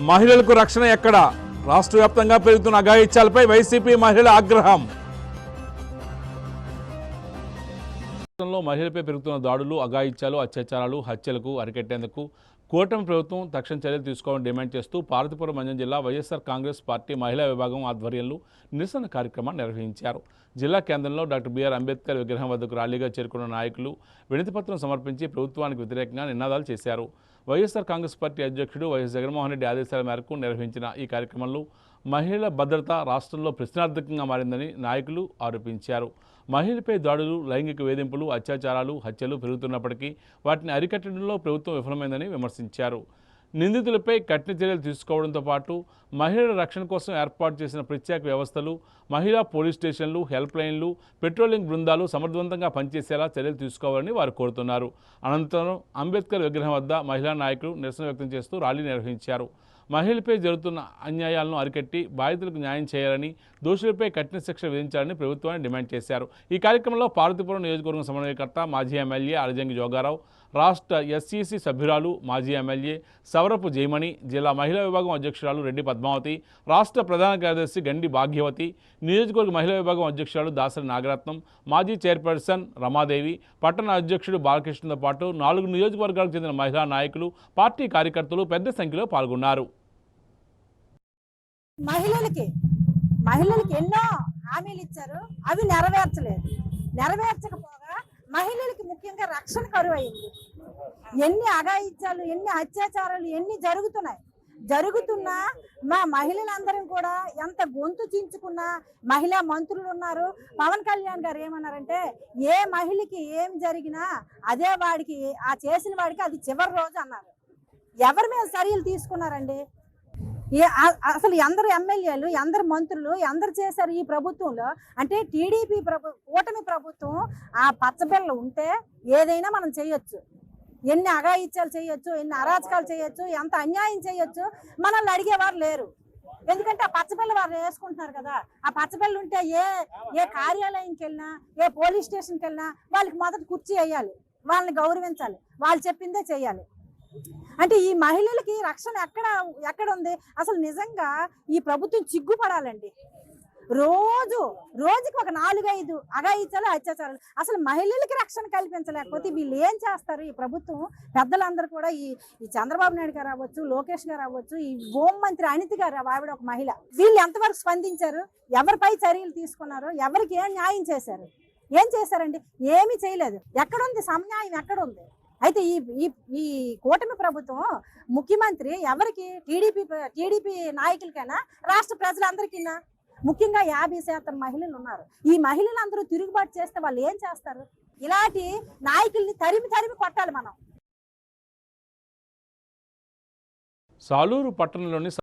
మహిళలకు రక్షణ ఎక్కడ? రాష్ట్ర వ్యాప్తంగా పెరుగుతున్న అఘాయిత్యాలపై వైసీపీ మహిళల ఆగ్రహం. రాష్ట్రంలో మహిళలపై పెరుగుతున్న దాడులు, అఘాయిత్యాలు, అత్యాచారాలు, హత్యలకు అరికట్టేందుకు కూటమి ప్రభుత్వం తక్షణ చర్యలు తీసుకోవాలని డిమాండ్ చేస్తూ పార్వతీపురం మంజం జిల్లా వైఎస్ఆర్ కాంగ్రెస్ పార్టీ మహిళా విభాగం ఆధ్వర్యంలో నిరసన కార్యక్రమాన్ని నిర్వహించారు. జిల్లా కేంద్రంలో డాక్టర్ బిఆర్ అంబేద్కర్ విగ్రహం వద్దకు ర్యాలీగా చేరుకున్న నాయకులు వినతిపత్రం సమర్పించి ప్రభుత్వానికి వ్యతిరేకంగా నినాదాలు చేశారు. వైఎస్ఆర్ కాంగ్రెస్ పార్టీ అధ్యక్షుడు వైఎస్ జగన్మోహన్ రెడ్డి ఆదేశాల మేరకు నిర్వహించిన ఈ కార్యక్రమంలో మహిళల భద్రత రాష్ట్రంలో ప్రశ్నార్థకంగా మారిందని నాయకులు ఆరోపించారు. మహిళలపై దాడులు, లైంగిక వేధింపులు, అత్యాచారాలు, హత్యలు పెరుగుతున్నప్పటికీ వాటిని అరికట్టడంలో ప్రభుత్వం విఫలమైందని విమర్శించారు. నిందితులపై కఠిన చర్యలు తీసుకోవడంతో పాటు మహిళల రక్షణ కోసం ఏర్పాటు చేసిన ప్రత్యేక వ్యవస్థలు, మహిళా పోలీస్ స్టేషన్లు, హెల్ప్ లైన్లు, పెట్రోలింగ్ బృందాలు సమర్థవంతంగా పనిచేసేలా చర్యలు తీసుకోవాలని వారు కోరుతున్నారు. అనంతరం అంబేద్కర్ విగ్రహం వద్ద మహిళా నాయకులు నిరసన వ్యక్తం చేస్తూ ర్యాలీ నిర్వహించారు. మహిళలపై జరుగుతున్న అన్యాయాలను అరికట్టి బాధితులకు న్యాయం చేయాలని, దోషులపై కఠిన శిక్ష విధించాలని ప్రభుత్వాన్ని డిమాండ్ చేశారు. ఈ కార్యక్రమంలో పార్వతీపురం నియోజకవర్గం సమన్వయకర్త మాజీ ఎమ్మెల్యే అలజంగి జోగారావు, రాష్ట్ర ఎస్సీసీ సభ్యురాలు మాజీ ఎమ్మెల్యే సవరపు జయమణి, జిల్లా మహిళా విభాగం అధ్యక్షురాలు రెడ్డి పద్మావతి, రాష్ట్ర ప్రధాన కార్యదర్శి గండి భాగ్యవతి, నియోజకవర్గ మహిళా విభాగం అధ్యక్షురాలు దాసరి నాగరత్నం, మాజీ చైర్పర్సన్ రమాదేవి, పట్టణ అధ్యక్షుడు బాలకృష్ణతో పాటు 4 నియోజకవర్గాలకు చెందిన మహిళా నాయకులు, పార్టీ కార్యకర్తలు పెద్ద సంఖ్యలో పాల్గొన్నారు. మహిళలకి ఎన్నో హామీలు ఇచ్చారు, అవి నెరవేర్చకపోగా మహిళలకి ముఖ్యంగా రక్షణ కరువు అయింది. ఎన్ని అఘాయిత్యాలు, ఎన్ని అత్యాచారాలు ఎన్ని జరుగుతున్నా మా మహిళలందరం కూడా ఎంత గొంతు చించుకున్నా, మహిళా మంత్రులు ఉన్నారు. పవన్ కళ్యాణ్ గారు ఏమన్నారంటే, ఏ మహిళకి ఏం జరిగినా అదే వాడికి, ఆ చేసిన వాడికి అది చివరి రోజు అన్నారు. ఎవరి మీద చర్యలు తీసుకున్నారండి? అసలు అందరు ఎమ్మెల్యేలు, అందరు మంత్రులు, అందరు చేశారు ఈ ప్రభుత్వంలో. అంటే టీడీపీ కూటమి ప్రభుత్వం ఆ పచ్చబిల్ల ఉంటే ఏదైనా మనం చేయొచ్చు, ఎన్ని అఘాయిత్యాలు చేయొచ్చు, ఎన్ని అరాచకాలు చేయొచ్చు, ఎంత అన్యాయం చేయొచ్చు. మనల్ని అడిగేవారు లేరు. ఎందుకంటే ఆ పచ్చబిల్ల వారు వేసుకుంటున్నారు కదా. ఆ పచ్చబిల్ల ఉంటే ఏ కార్యాలయంకి వెళ్ళినా, ఏ పోలీస్ స్టేషన్కి వెళ్ళినా వాళ్ళకి మొదట కుర్చీ వేయాలి, వాళ్ళని గౌరవించాలి, వాళ్ళు చెప్పిందే చేయాలి. అంటే ఈ మహిళలకి రక్షణ ఎక్కడ ఉంది? అసలు నిజంగా ఈ ప్రభుత్వం సిగ్గుపడాలండి. రోజుకి ఒక 4-5 అఘాయిత్యాలు, అత్యాచారాలు. అసలు మహిళలకి రక్షణ కల్పించలేకపోతే వీళ్ళు ఏం చేస్తారు? ఈ ప్రభుత్వం పెద్దలందరూ కూడా, ఈ చంద్రబాబు నాయుడు గారు అవ్వచ్చు, లోకేష్ గారు అవ్వచ్చు, ఈ హోంమంత్రి అనిత గారు, ఆవిడ ఒక మహిళ, వీళ్ళు ఎంతవరకు స్పందించారు? ఎవరిపై చర్యలు తీసుకున్నారు? ఎవరికి ఏం న్యాయం చేశారు? ఏం చేశారండి? ఏమీ చేయలేదు. ఎక్కడుంది సమన్యాయం? ఎక్కడుంది? అయితే ఈ కూటమి ప్రభుత్వం ముఖ్యమంత్రి ఎవరికి? టీడీపీ నాయకులకైనా, రాష్ట్ర ప్రజలందరికీనా? ముఖ్యంగా 50% మహిళలు ఉన్నారు. ఈ మహిళలందరూ తిరుగుబాటు చేస్తే వాళ్ళు ఏం చేస్తారు? ఇలాంటి నాయకుల్ని తరిమి కొట్టాలి మనం. సాలూరు పట్టణంలోని